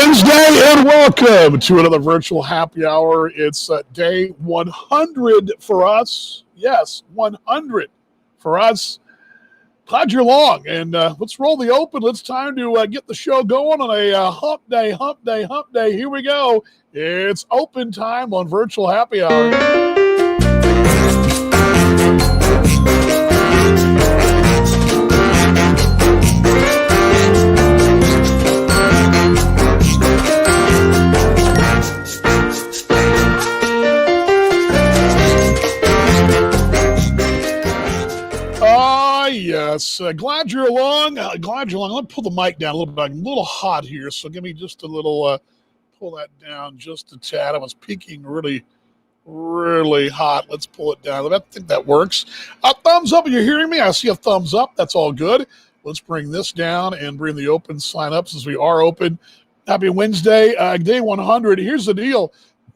Wednesday, and welcome to another virtual happy hour. It's day 100 for us. Yes, 100 for us. Glad you're along, and let's roll the open. It's time to get the show going on a hump day, hump day, hump day. Here we go. It's open time on virtual happy hour. Yes. Glad you're along. Glad you're along. Let me pull the mic down a little bit. I'm a little hot here, so give me just a little, pull that down just a tad. I was peaking really, really hot. Let's pull it down. I think that works. Thumbs up if you're hearing me. I see a thumbs up. That's all good. Let's bring this down and bring the open sign up since we are open. Happy Wednesday, day 100. Here's the deal.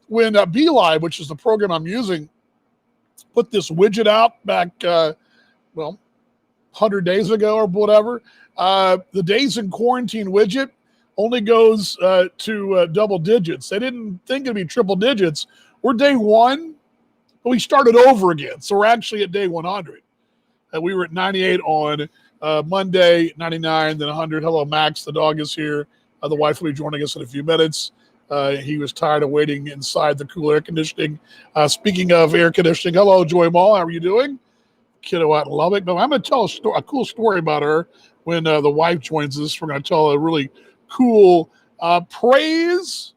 When BeLive, which is the program I'm using, put this widget out back, 100 days ago or whatever, the days in quarantine widget only goes to double digits. They didn't think it'd be triple digits. We're day one, but we started over again. So we're actually at day 100. We were at 98 on Monday, 99, then 100. Hello, Max. The dog is here. The wife will be joining us in a few minutes. He was tired of waiting inside the cool air conditioning. Speaking of air conditioning, hello, Joy Mall. How are you doing? Kiddo out in Lubbock. But I'm going to tell a cool story about her when the wife joins us. We're going to tell a really cool praise.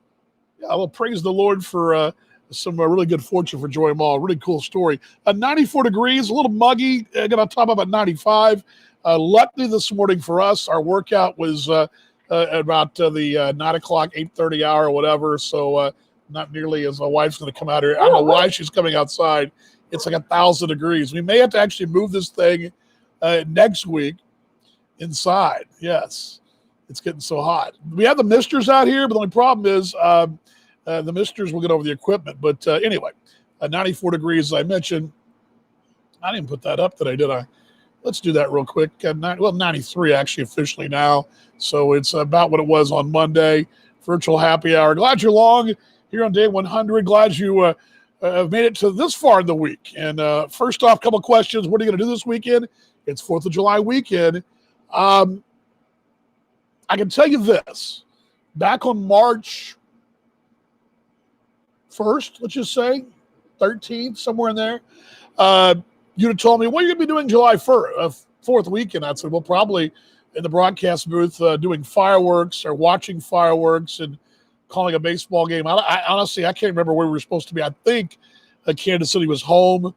Yeah, I'll praise the Lord for some really good fortune for Joy Mall. Really cool story. 94 degrees, a little muggy. Going to top up at 95. Luckily this morning for us, our workout was at about the 9 o'clock, 8:30 hour or whatever. So not nearly as my wife's going to come out here. I don't know why she's coming outside. It's like 1,000 degrees. We may have to actually move this thing next week inside. Yes, it's getting so hot. We have the misters out here, but the only problem is the misters will get over the equipment. But anyway, 94 degrees, as I mentioned. I didn't put that up today, did I? Let's do that real quick. 93 actually officially now. So it's about what it was on Monday. Virtual happy hour. Glad you're along here on day 100. Glad you have made it to this far in the week. And first off, a couple of questions. What are you going to do this weekend? It's 4th of July weekend. I can tell you this. Back on March 1st, let's just say, 13th, somewhere in there, you'd have told me, what are you going to be doing July 4th weekend? I'd said, well, probably in the broadcast booth doing fireworks or watching fireworks and calling a baseball game. I honestly, I can't remember where we were supposed to be. I think Kansas City was home.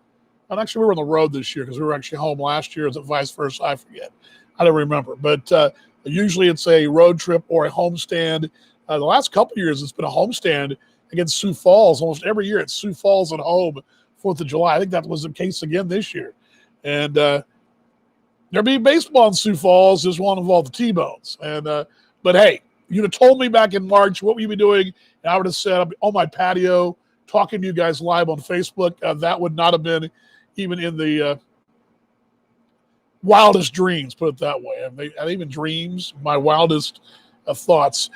And actually, we were on the road this year because we were actually home last year. Is it vice versa? I forget. I don't remember. But usually it's a road trip or a homestand. The last couple of years, it's been a homestand against Sioux Falls. Almost every year it's Sioux Falls at home, 4th of July. I think that was the case again this year. And there'll be baseball in Sioux Falls. This won't involve the T-Bones. And but hey, you'd have told me back in March what would you be doing, and I would have said I'd be on my patio talking to you guys live on Facebook. That would not have been even in the wildest dreams, put it that way. And even dreams, my wildest thoughts.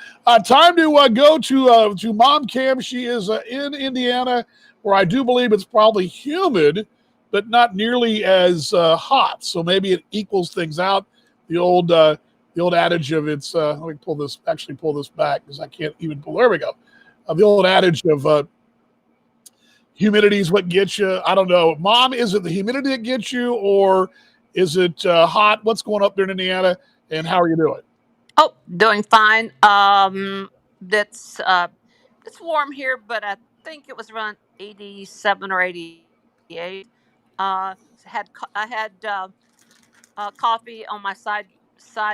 Time to go to Mom Cam. She is in Indiana, where I do believe it's probably humid, but not nearly as hot. So maybe it equals things out. The old adage of it's, let me pull this back because I can't even pull, there we go. The old adage of humidity is what gets you. I don't know. Mom, is it the humidity that gets you or is it hot? What's going up there in Indiana and how are you doing? Oh, doing fine. It's warm here, but I think it was around 87 or 88. I had coffee on my side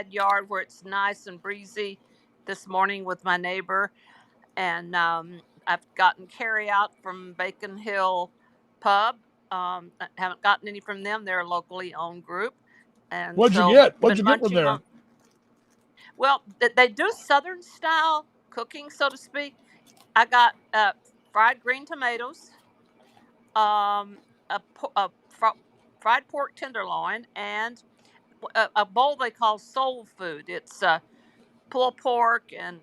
yard where it's nice and breezy this morning with my neighbor, and I've gotten carry out from Bacon Hill Pub. I haven't gotten any from them. They're a locally owned group, and What'd you so get? What'd been you get from munching there? on. Well, they do Southern style cooking, so to speak. I got fried green tomatoes, a fried pork tenderloin, and a bowl they call soul food. It's pulled pork and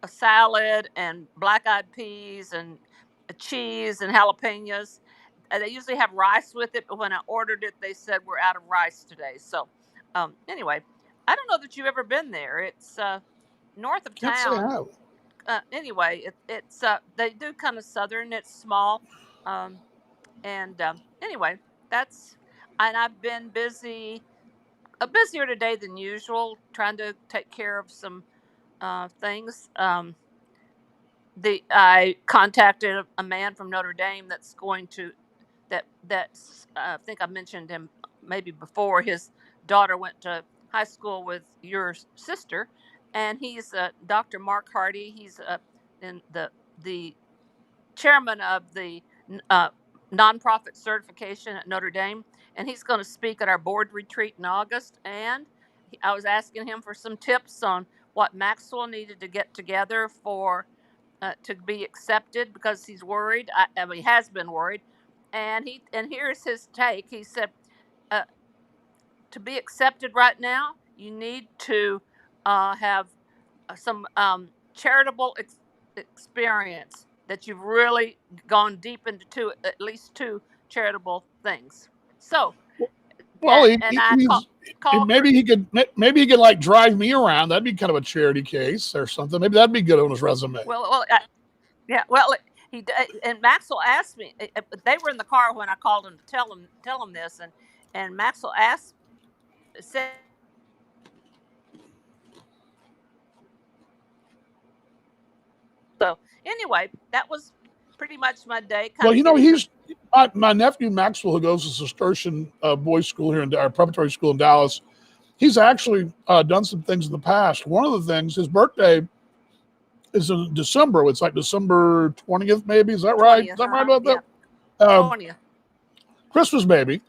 a salad and black-eyed peas and cheese and jalapenos. They usually have rice with it, but when I ordered it, they said we're out of rice today. So, anyway, I don't know that you've ever been there. It's north of Can't say town. I have. Anyway, it's they do kind of southern. It's small, um, and anyway, that's and I've been busy, busier today than usual, trying to take care of some things. I contacted a man from Notre Dame that's going to that's I think I mentioned him maybe before. His daughter went to high school with your sister, and he's Dr. Mark Hardy. He's in the chairman of the uh, nonprofit certification at Notre Dame, and he's going to speak at our board retreat in August. And I was asking him for some tips on what Maxwell needed to get together for to be accepted because he's worried. I mean, he has been worried, and here's his take. He said, uh, to be accepted right now, you need to have some charitable experience that you've really gone deep into at least two charitable things. So, Well, and I called maybe he could like drive me around. That'd be kind of a charity case or something. Maybe that'd be good on his resume. Well, yeah. Well, and Maxwell asked me. They were in the car when I called him to tell him this, and Maxwell said. So anyway, that was pretty much my day. Well, Kind of getting the. he's my nephew Maxwell, who goes to Cistercian boys' school here in our preparatory school in Dallas. He's actually done some things in the past. One of the things, his birthday is in December. It's like December 20th, maybe. Is that right? 20th, Is that right about that? Yeah. 20th. Christmas baby.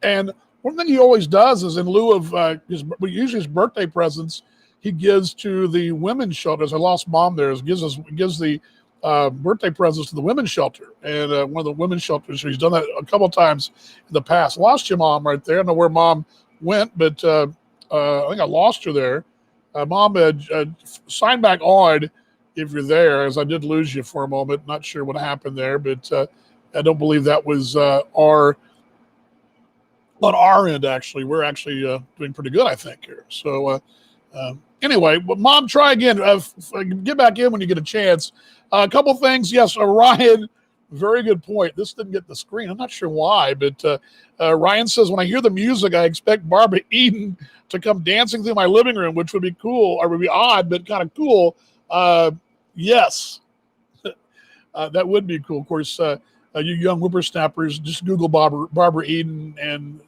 And one thing he always does is in lieu of usually his birthday presents, he gives to the women's shelters. I lost mom there. Gives the birthday presents to the women's shelter, and one of the women's shelters. He's done that a couple of times in the past. Lost your mom right there. I don't know where mom went, but I think I lost her there. Mom, sign back on if you're there, as I did lose you for a moment. Not sure what happened there, but I don't believe that was on our end. Actually, we're actually doing pretty good, I think, here. So anyway, Mom, try again. Get back in when you get a chance. A couple things. Yes, Ryan, very good point. This didn't get the screen. I'm not sure why, but Ryan says, when I hear the music, I expect Barbara Eden to come dancing through my living room, which would be cool, or would be odd, but kind of cool. Yes, that would be cool. Of course, you young whippersnappers, just Google Barbara Eden and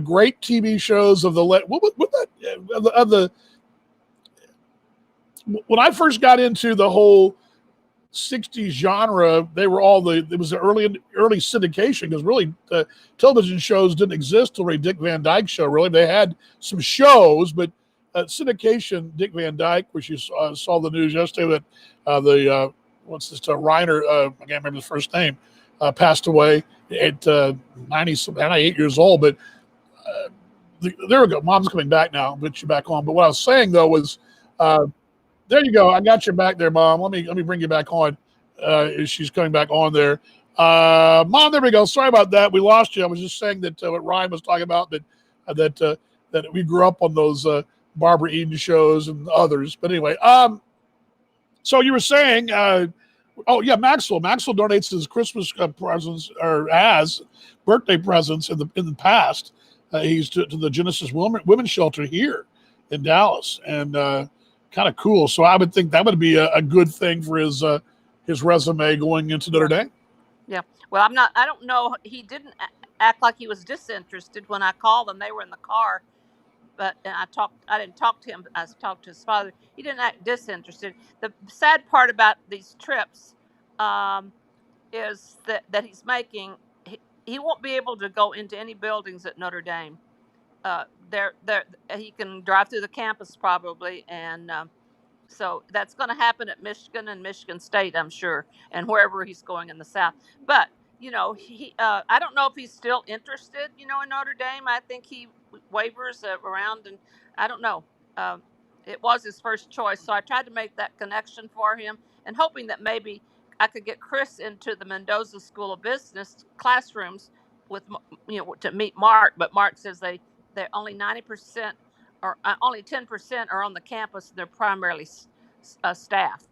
great TV shows of the when I first got into the whole 60s genre, they were it was the early syndication, because really television shows didn't exist till Dick Van Dyke Show. Really, they had some shows, but syndication, Dick Van Dyke, which you saw the news yesterday that Reiner, I can't remember his first name, passed away at 98 years old. But there we go. Mom's coming back now. I'll get you back on. But what I was saying though was, there you go. I got you back there, Mom. Let me bring you back on. She's coming back on there. Mom, there we go. Sorry about that. We lost you. I was just saying that what Ryan was talking about, that we grew up on those Barbara Eden shows and others. But anyway, so you were saying, Maxwell. Maxwell donates his Christmas presents, or as birthday presents in the past. He's to the Genesis Women's Shelter here in Dallas, and kind of cool. So I would think that would be a good thing for his resume going into Notre Dame. Yeah. Well, I don't know. He didn't act like he was disinterested when I called him. They were in the car, but I didn't talk to him. I talked to his father. He didn't act disinterested. The sad part about these trips is that he's making. He won't be able to go into any buildings at Notre Dame. He can drive through the campus probably, and so that's going to happen at Michigan and Michigan State, I'm sure, and wherever he's going in the South. But I don't know if he's still interested, in Notre Dame. I think he wavers around, and I don't know. it was his first choice. So I tried to make that connection for him, and hoping that maybe I could get Chris into the Mendoza School of Business classrooms with to meet Mark. But Mark says they're only 90% or only 10% are on the campus. They're primarily staff,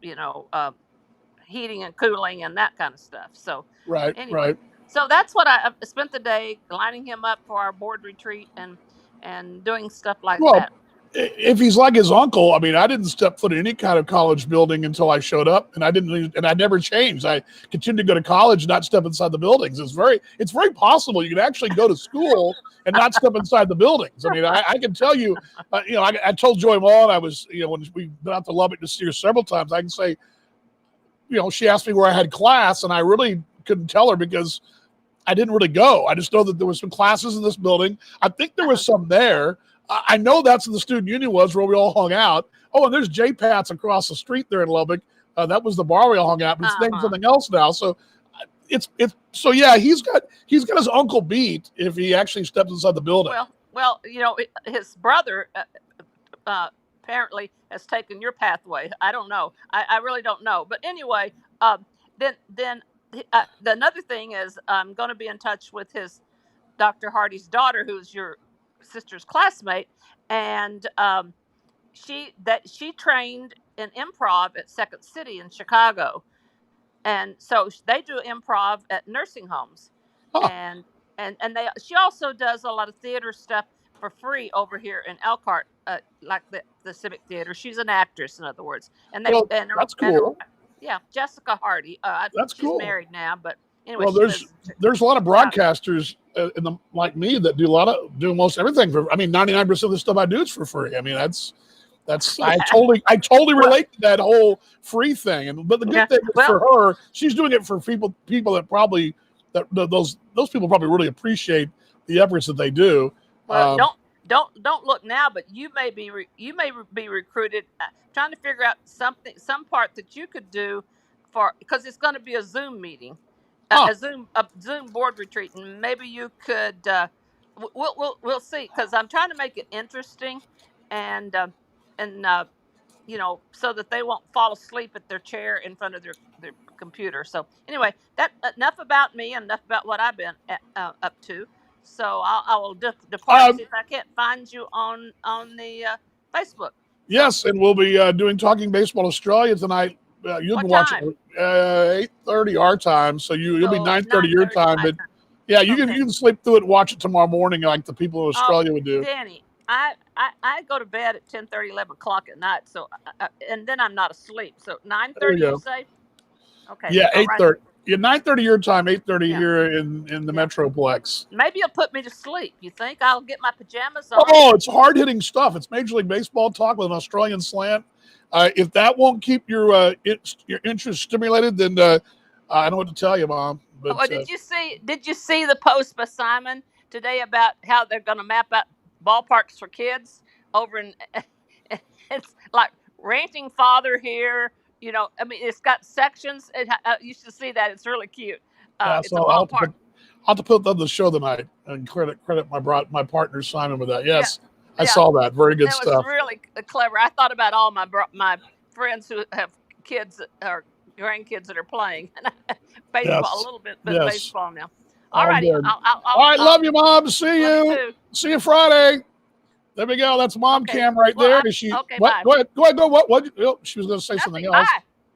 heating and cooling and that kind of stuff. So Right, anyway, right. so that's what I spent the day lining him up for our board retreat and doing stuff like Well, that. if he's like his uncle, I mean, I didn't step foot in any kind of college building until I showed up, and I never changed. I continued to go to college, and not step inside the buildings. It's very possible you can actually go to school and not step inside the buildings. I mean, I can tell you, I told Joy Mullen, I was, when we've been out to Lubbock to see her several times, I can say, she asked me where I had class, and I really couldn't tell her because I didn't really go. I just know that there was some classes in this building. I think there was some there. I know that's where the student union was, where we all hung out. Oh, and there's J Pat's across the street there in Lubbock. That was the bar we all hung out, but it's named something else now. So so yeah, he's got his uncle beat if he actually steps inside the building. Well, his brother apparently has taken your pathway. I don't know. I really don't know. But anyway, then another thing is I'm going to be in touch with his Dr. Hardy's daughter, who's your sister's classmate, and she trained in improv at Second City in Chicago, and so they do improv at nursing homes, and she also does a lot of theater stuff for free over here in Elkhart, like the Civic Theater. She's an actress, in other words, that's cool. Yeah, Jessica Hardy. That's she's cool. married now, but anyway. Well, there's a lot of broadcasters like me that do most everything for. I mean, 99% of the stuff I do is for free. I mean, that's I totally relate to that whole free thing. But the good thing is for her, she's doing it for people that probably those people probably really appreciate the efforts that they do. Well, don't look now, but you may be recruited. Trying to figure out some part that you could do because it's going to be a Zoom meeting, a Zoom board retreat, and maybe you could. We'll see, because I'm trying to make it interesting, and so that they won't fall asleep at their chair in front of their computer. So anyway, that enough about me and enough about what I've been up to. So I will depart if I can't find you on the Facebook. Yes, and we'll be doing Talking Baseball Australia tonight. You'll be watching 8:30 our time, so you'll be 9:30 your time. But yeah, you can sleep through it and watch it tomorrow morning like the people in Australia would do. Danny, I go to bed at 10:30, 11 o'clock at night. So and then I'm not asleep. So 9:30 you say? Okay. Yeah, 8:30. Yeah, 9:30 your time, 8:30 here in the Metroplex. Maybe you'll put me to sleep. You think I'll get my pajamas on? Oh, it's hard-hitting stuff. It's Major League Baseball talk with an Australian slant. If that won't keep your interest stimulated, then I don't know what to tell you, Mom. But, did you see the post by Simon today about how they're going to map out ballparks for kids over in? It's like ranting father here. I mean, it's got sections. You should see that. It's really cute. It's a ballpark. I'll have to put that on the show tonight and credit my partner Simon with that. Yes, I saw that. Very good stuff. It was really clever. I thought about all my friends who have kids or grandkids that are playing baseball a little bit, but baseball now. All righty. All right. Love you, Mom. See you. See you Friday. There we go. That's Mom Cam right there. Okay, bye. Go ahead. What? She was going to say something else.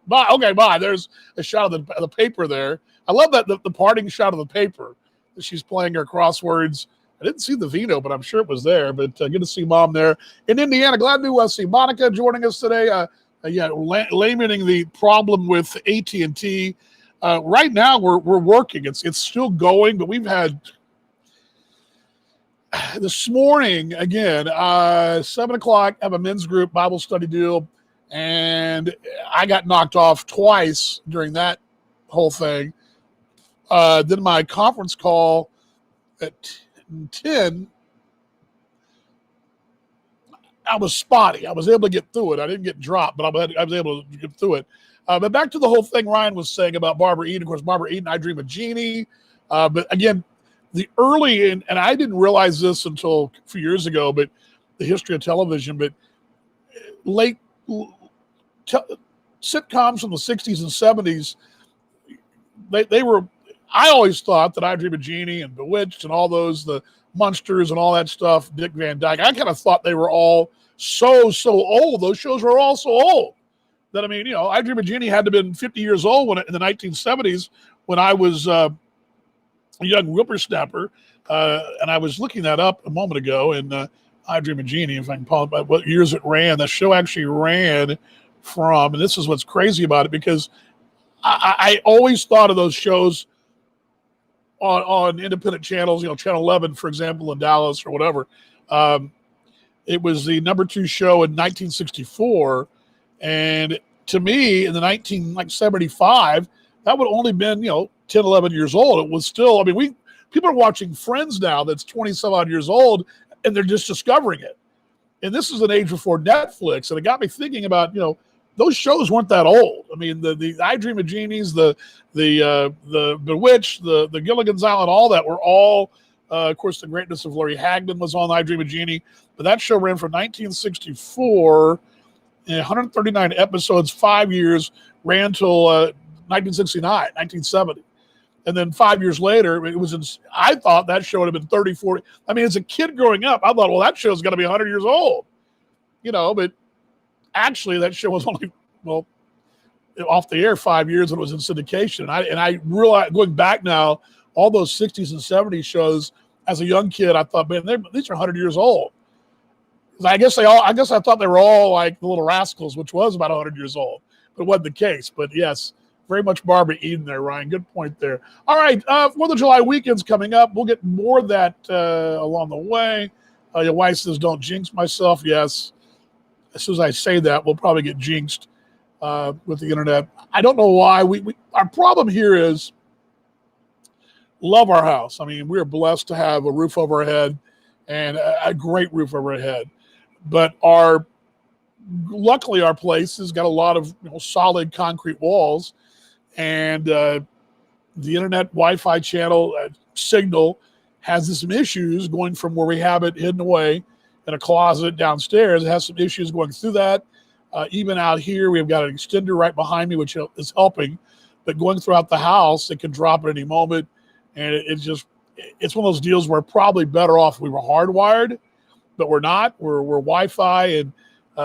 Bye. Okay, bye. There's a shot of the paper there. I love that the parting shot of the paper. She's playing her crosswords. I didn't see the Vino, but I'm sure it was there. But good to see Mom there in Indiana. Glad to see Monica joining us today. Lamenting the problem with AT&T. Right now, we're working. It's still going, but we've had. This morning, again, 7 o'clock, have a men's group Bible study deal, and I got knocked off twice during that whole thing. Then my conference call at 10, I was spotty. I was able to get through it. I didn't get dropped, but I was able to get through it. But back to the whole thing Ryan was saying about Barbara Eden. Of course, Barbara Eden, I Dream of Jeannie. But again, the early, and I didn't realize this until a few years ago, but the history of television, but late sitcoms from the 60s and 70s, they were, I always thought that I Dream of Jeannie and Bewitched and all those, the Munsters and all that stuff, Dick Van Dyke, I kind of thought they were all so old. Those shows were all so old that, I mean, you know, I Dream of Jeannie had to have been 50 years old when in the 1970s when I was a young whippersnapper. And I was looking that up a moment ago, and I Dream of Jeannie, if I can call it by what years it ran. The show actually ran from, and this is what's crazy about it, because I always thought of those shows on independent channels, you know, Channel 11, for example, in Dallas or whatever. It was the number 2 show in 1964. And to me, in the 1975, that would have only been, you know, 10, 11 years old. It was still, I mean, people are watching Friends now that's 20-some odd years old, and they're just discovering it. And this is an age before Netflix. And it got me thinking about, you know, those shows weren't that old. I mean, the I Dream of Jeannies, the Bewitched, the Gilligan's Island, all that were all, of course, the greatness of Larry Hagman was on I Dream of Jeannie. But that show ran from 1964, 139 episodes, 5 years, ran till 1969, 1970. And then 5 years later, I thought that show would have been 30, 40. I mean, as a kid growing up, I thought, well, that show's got to be 100 years old. You know, but actually that show was only, well, off the air 5 years when it was in syndication. And I realized, going back now, all those 60s and 70s shows, as a young kid, I thought, man, these are 100 years old. I guess I thought they were all like The Little Rascals, which was about 100 years old, but it wasn't the case. But yes, very much Barbara Eden there, Ryan. Good point there. All right, 4th of July weekend's coming up. We'll get more of that along the way. Your wife says, don't jinx myself. Yes. As soon as I say that, we'll probably get jinxed with the internet. I don't know why. Our problem here is love our house. I mean, we're blessed to have a roof over our head and a great roof over our head. But luckily our place has got a lot of, you know, solid concrete walls, and the internet Wi-Fi channel signal has some issues going from where we have it hidden away in a closet downstairs. It has some issues going through that. Even out here, we've got an extender right behind me, which is helping. But going throughout the house, it can drop at any moment. And it's one of those deals where probably better off if we were hardwired, but we're not. We're Wi-Fi, and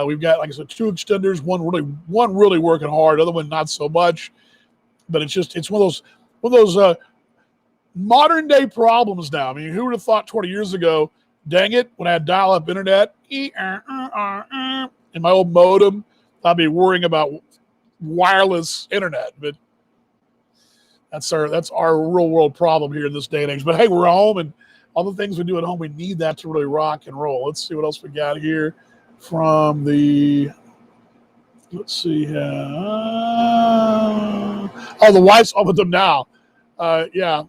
we've got, like I said, 2 extenders. One really working hard, other one not so much. But it's one of those modern day problems now. I mean, who would have thought 20 years ago? Dang it! When I had dial-up internet, in my old modem, I'd be worrying about wireless internet. But that's our real world problem here in this day and age. But hey, we're home, and all the things we do at home, we need that to really rock and roll. Let's see what else we got here from the. Let's see here. The wife's on with them now. Yeah.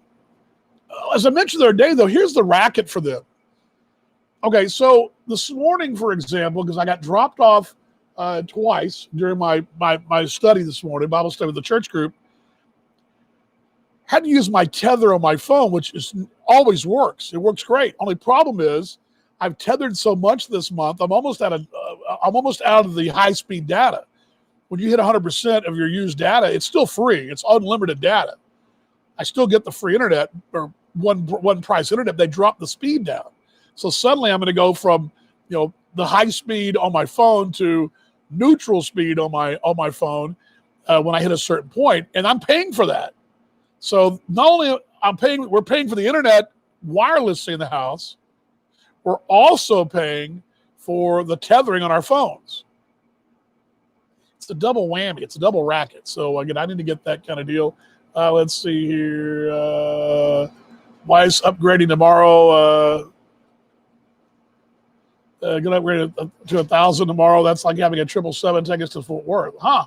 As I mentioned the other day, though, here's the racket for them. Okay, so this morning, for example, because I got dropped off twice during my study this morning, Bible study with the church group, had to use my tether on my phone, which always works. It works great. Only problem is I've tethered so much this month, I'm almost out of the high-speed data. When you hit 100% of your used data, it's still free. It's unlimited data. I still get the free internet, or one price internet. They drop the speed down. So suddenly I'm going to go from, you know, the high speed on my phone to neutral speed on my phone when I hit a certain point, and I'm paying for that. So not only we're paying for the internet wirelessly in the house, we're also paying for the tethering on our phones. It's a double whammy. It's a double racket. So again, I need to get that kind of deal. Let's see here. Wise upgrading tomorrow. Going to upgrade to 1,000 tomorrow. That's like having a 777 tickets to Fort Worth, huh?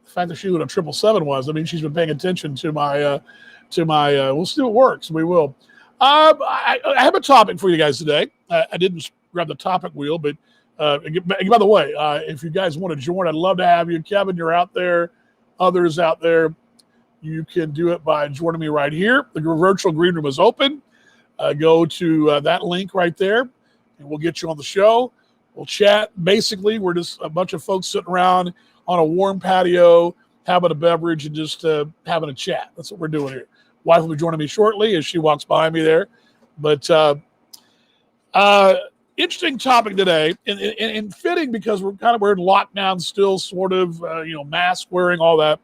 The fact that she knew what a 777 was, I mean, she's been paying attention to my. We'll see what works. We will. I have a topic for you guys today. I didn't grab the topic wheel, but by the way, if you guys want to join, I'd love to have you. Kevin, you're out there. Others out there, you can do it by joining me right here. The virtual green room is open. Go to that link right there, and we'll get you on the show. We'll chat. Basically, we're just a bunch of folks sitting around on a warm patio, having a beverage and just having a chat. That's what we're doing here. Wife will be joining me shortly as she walks behind me there. But interesting topic today, and fitting because we're in lockdown still, sort of, mask wearing, all that.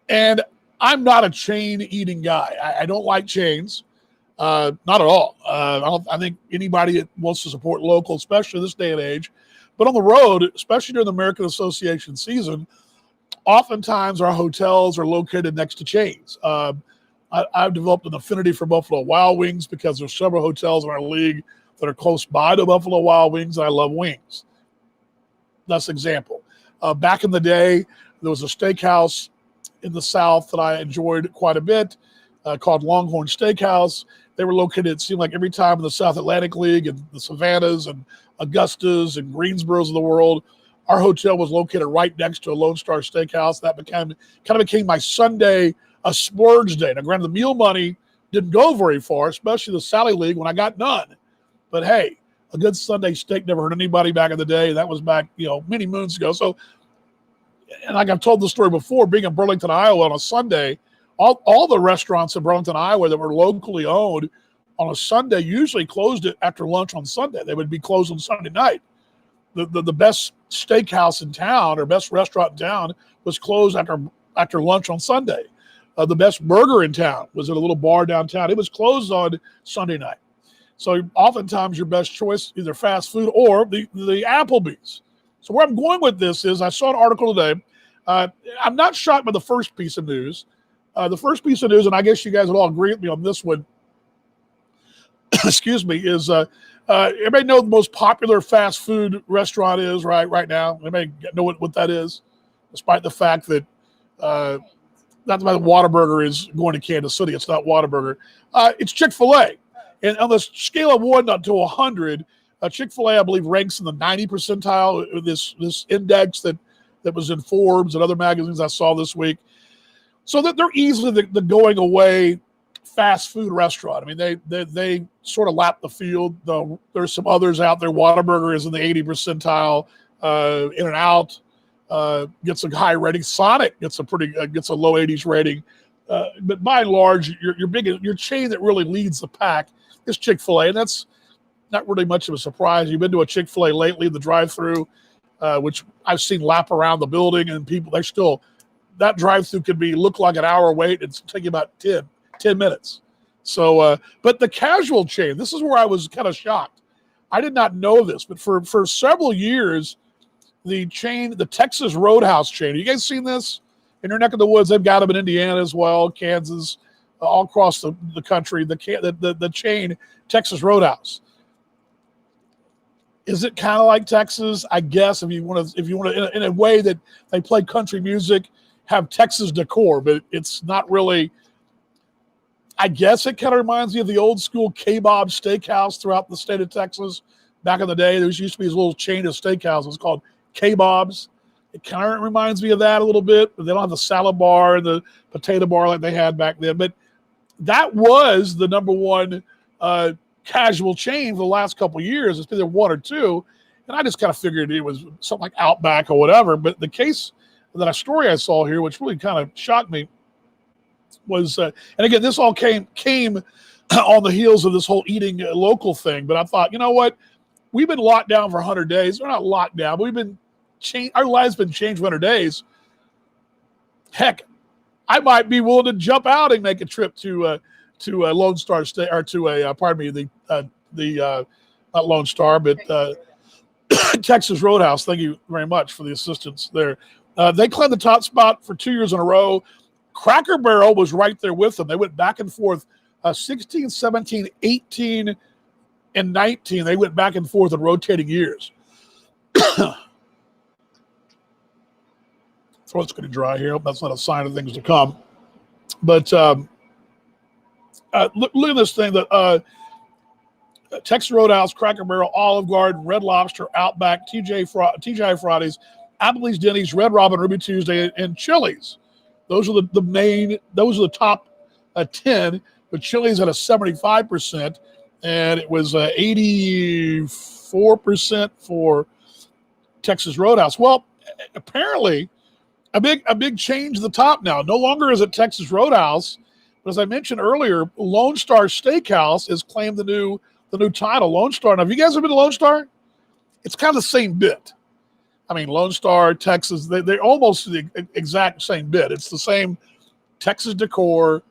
And I'm not a chain eating guy. I don't like chains, not at all. I think anybody that wants to support local, especially this day and age, but on the road, especially during the American Association season, oftentimes our hotels are located next to chains. I've developed an affinity for Buffalo Wild Wings because there's several hotels in our league that are close by to Buffalo Wild Wings, and I love wings. That's an example. Back in the day, there was a steakhouse in the South that I enjoyed quite a bit called Longhorn Steakhouse. They were located, it seemed like, every time in the South Atlantic League and the Savannahs and Augustas and Greensboros of the world. Our hotel was located right next to a Lone Star Steakhouse. That kind of became my Sunday a splurge day. Now, granted, the meal money didn't go very far, especially the Sally League when I got none. But hey, a good Sunday steak never hurt anybody back in the day. That was back, many moons ago. So, and like I've told the story before, being in Burlington, Iowa on a Sunday, all the restaurants in Burlington, Iowa that were locally owned on a Sunday usually closed it after lunch on Sunday. They would be closed on Sunday night. The best steakhouse in town or best restaurant in town was closed after lunch on Sunday. The best burger in town was at a little bar downtown. It was closed on Sunday night. So oftentimes your best choice, either fast food or the Applebee's. So where I'm going with this is I saw an article today. I'm not shocked by the first piece of news. The first piece of news, and I guess you guys would all agree with me on this one, excuse me, is everybody know the most popular fast food restaurant is right now? Anybody know what that is? Despite the fact that that's why the Whataburger is going to Kansas City. It's not Whataburger. It's Chick-fil-A. And on the scale of 1 to 100, Chick-fil-A, I believe, ranks in the 90 percentile. This index that was in Forbes and other magazines I saw this week. So that they're easily the going away fast food restaurant. I mean, they sort of lap the field. There's some others out there. Whataburger is in the 80 percentile. In-N-Out gets a high rating. Sonic gets a low 80s rating. But by and large, your chain that really leads the pack is Chick-fil-A, and that's not really much of a surprise. You've been to a Chick-fil-A lately, the drive-through, which I've seen lap around the building, and people, that drive-through could look like an hour wait. It's taking about 10 minutes. So, but the casual chain, this is where I was kind of shocked. I did not know this, but for several years, the Texas Roadhouse chain, you guys seen this? In your neck of the woods, they've got them in Indiana as well, Kansas, all across the country. The chain Texas Roadhouse. Is it kind of like Texas? I guess if you want to, in a way that they play country music, have Texas decor, but it's not really. I guess it kind of reminds me of the old school K-Bob Steakhouse throughout the state of Texas. Back in the day, there used to be this little chain of steakhouses called K-Bob's. It kind of reminds me of that a little bit, but they don't have the salad bar and the potato bar like they had back then. But that was the number one casual chain for the last couple of years. It's been there one or two, and I just kind of figured it was something like Outback or whatever. But the case, that a story I saw here, which really kind of shocked me, was, and again, this all came on the heels of this whole eating local thing. But I thought, you know what? We've been locked down for 100 days. We're not locked down, but our lives have been changed for 100 days. Heck, I might be willing to jump out and make a trip to Lone Star State, or to not Lone Star, but Texas Roadhouse. Thank you very much for the assistance there. They claimed the top spot for 2 years in a row. Cracker Barrel was right there with them. They went back and forth. 16, 17, 18, and 19. They went back and forth in rotating years. Throat's going to dry here. That's not a sign of things to come. But look at this thing. That Texas Roadhouse, Cracker Barrel, Olive Garden, Red Lobster, Outback, TGI Fridays, Applebee's, Denny's, Red Robin, Ruby Tuesday, and Chili's. Those are the top 10. But Chili's had a 75%, and it was 84% 4% for Texas Roadhouse. Well, apparently a big change at the top now. No longer is it Texas Roadhouse, but as I mentioned earlier, Lone Star Steakhouse has claimed the new title, Lone Star. Now, have you guys ever been to Lone Star? It's kind of the same bit. I mean, Lone Star, Texas, they're almost the exact same bit. It's the same Texas decor.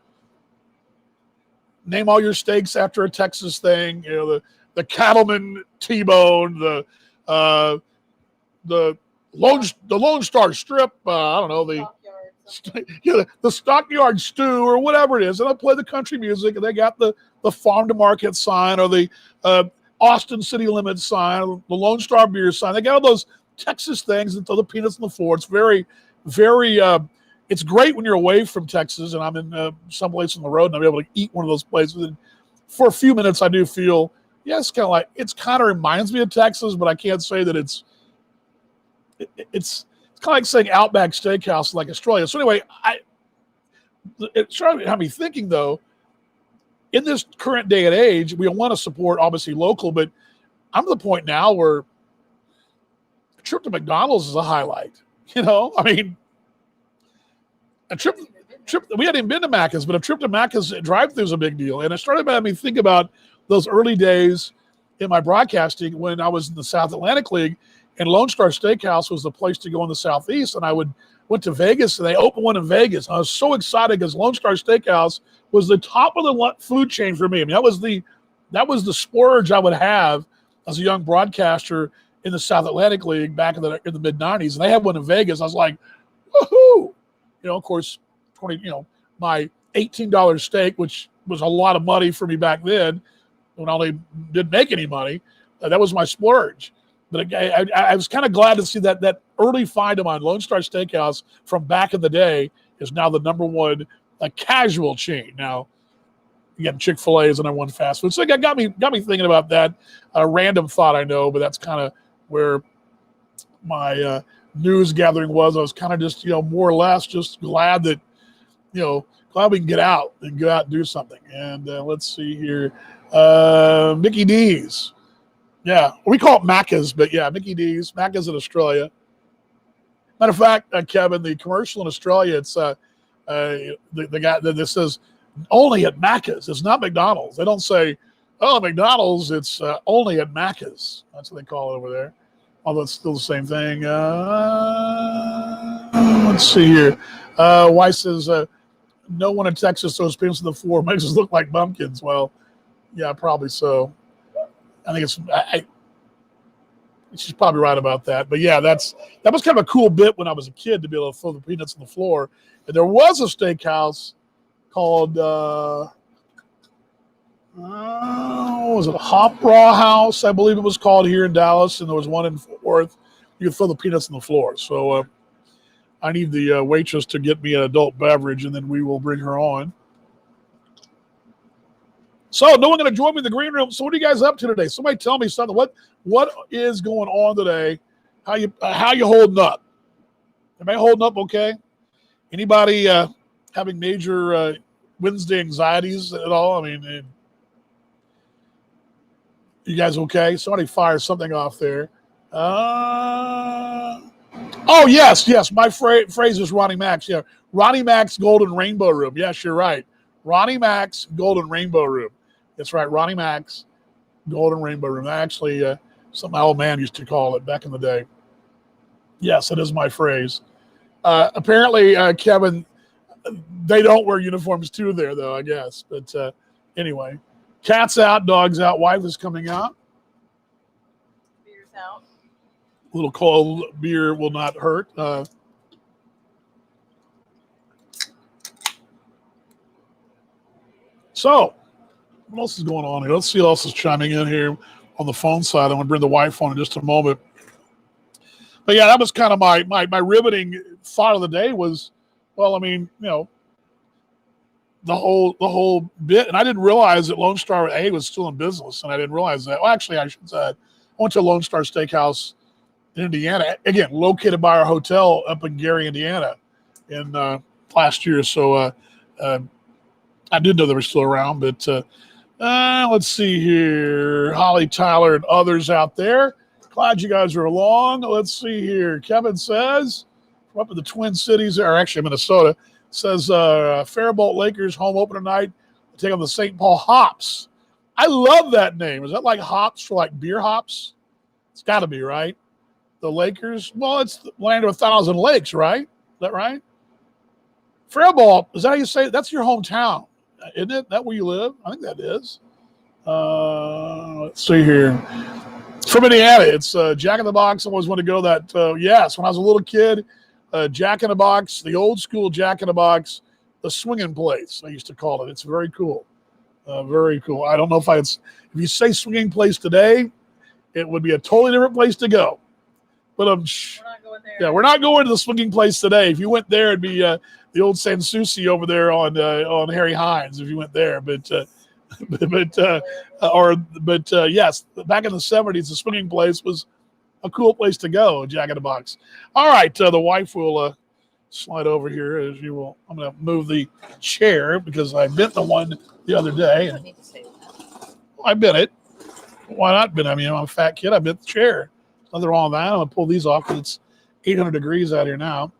Name all your steaks after a Texas thing. You know, the Cattleman T-bone, the Lone Star Strip. I don't know, the Stockyard Stew or whatever it is. And I play the country music, and they got the farm to market sign or the Austin City Limits sign, the Lone Star Beer sign. They got all those Texas things and throw the peanuts on the floor. It's very, very. It's great when you're away from Texas, and I'm in someplace on the road, and I'm able to eat one of those places. And for a few minutes, I do feel, yeah, it's kind of reminds me of Texas, but I can't say that it's kind of like saying Outback Steakhouse like Australia. So anyway, it started to have me thinking, though, in this current day and age, we want to support obviously local, but I'm to the point now where a trip to McDonald's is a highlight. You know, I mean, a trip. We hadn't even been to Macca's, but a trip to Macca's drive-thru is a big deal. And it started to have me think about those early days in my broadcasting when I was in the South Atlantic League, and Lone Star Steakhouse was the place to go in the Southeast. And I went to Vegas, and they opened one in Vegas. And I was so excited because Lone Star Steakhouse was the top of the food chain for me. I mean, that was the splurge I would have as a young broadcaster in the South Atlantic League back in the mid '90s. And they had one in Vegas. I was like, woohoo! You know, of course, my $18 steak, which was a lot of money for me back then, when I only didn't make any money. That was my splurge. But I was kind of glad to see that early find of mine, Lone Star Steakhouse from back in the day, is now the number one casual chain. Now, again, Chick-fil-A is the number one fast food. So it got me thinking about that. A random thought, I know, but that's kind of where my news gathering was. I was kind of just, more or less just glad that, glad we can get out and go out and do something. And let's see here. Mickey D's. Yeah, we call it Macca's, but yeah, Mickey D's. Macca's in Australia. Matter of fact, Kevin, the commercial in Australia, it's the guy that says only at Macca's. It's not McDonald's. They don't say, oh, McDonald's, it's only at Macca's. That's what they call it over there. Although it's still the same thing. Let's see here. Weiss says, no one in Texas throws peanuts on the floor. Makes us look like bumpkins. Well, yeah, probably so. I think she's probably right about that. But yeah, that was kind of a cool bit when I was a kid to be able to throw the peanuts on the floor. And there was a steakhouse called, was it Hop Raw House? I believe it was called here in Dallas. And there was one in Fort Worth. You could throw the peanuts on the floor. So I need the waitress to get me an adult beverage, and then we will bring her on. So no one going to join me in the green room. So what are you guys up to today? Somebody tell me something. What is going on today? How you holding up? Am I holding up okay? Anybody having major Wednesday anxieties at all? I mean, you guys okay? Somebody fire something off there. Oh yes. My phrase is Ronnie Max. Yeah, Ronnie Max Golden Rainbow Room. Yes, you're right. Ronnie Max Golden Rainbow Room. That's right, Ronnie Max Golden Rainbow Room. Actually, something my old man used to call it back in the day. Yes, it is my phrase. Apparently, Kevin, they don't wear uniforms too there, though, I guess. But anyway, cat's out, dog's out, wife is coming out. Beer's out. A little cold beer will not hurt. So, what else is going on here? Let's see what else is chiming in here on the phone side. I'm going to bring the wife on in just a moment. But yeah, that was kind of my riveting thought of the day was, well, I mean, the whole bit. And I didn't realize that Lone Star A was still in business, and I didn't realize that. Well, actually, I should say, I went to Lone Star Steakhouse in Indiana, again, located by our hotel up in Gary, Indiana, in last year. So I did know they were still around, but Let's see here. Holly, Tyler, and others out there. Glad you guys are along. Let's see here. Kevin says, from up in the Twin Cities, or actually Minnesota, says Faribault Lakers home opener night. Take on the St. Paul Hops. I love that name. Is that like hops for like beer hops? It's got to be, right? The Lakers. Well, it's the land of 1,000 lakes, right? Is that right? Faribault, is that how you say it? That's your hometown, isn't it? That where you live? I think that is. Let's see here. From Indiana, it's Jack in the Box. I always wanted to go that. Yes, when I was a little kid, Jack in the Box, the old school Jack in the Box, the swinging place, I used to call it. It's very cool. Very cool. I don't know if you say swinging place today, it would be a totally different place to go. But We're not going there. yeah, we're not going to the swinging place today. If you went there, it'd be the old San Souci over there on Harry Hines. If you went there, but yes, back in the 70s, the swinging place was a cool place to go. Jack in the Box. All right, the wife will slide over here as you will. I'm going to move the chair because I bent the one the other day. You And don't need to say that. I bent it. Why not bent? I mean, I'm a fat kid. I bent the chair. There's nothing wrong with that. I'm going to pull these off because it's 800 degrees out here now.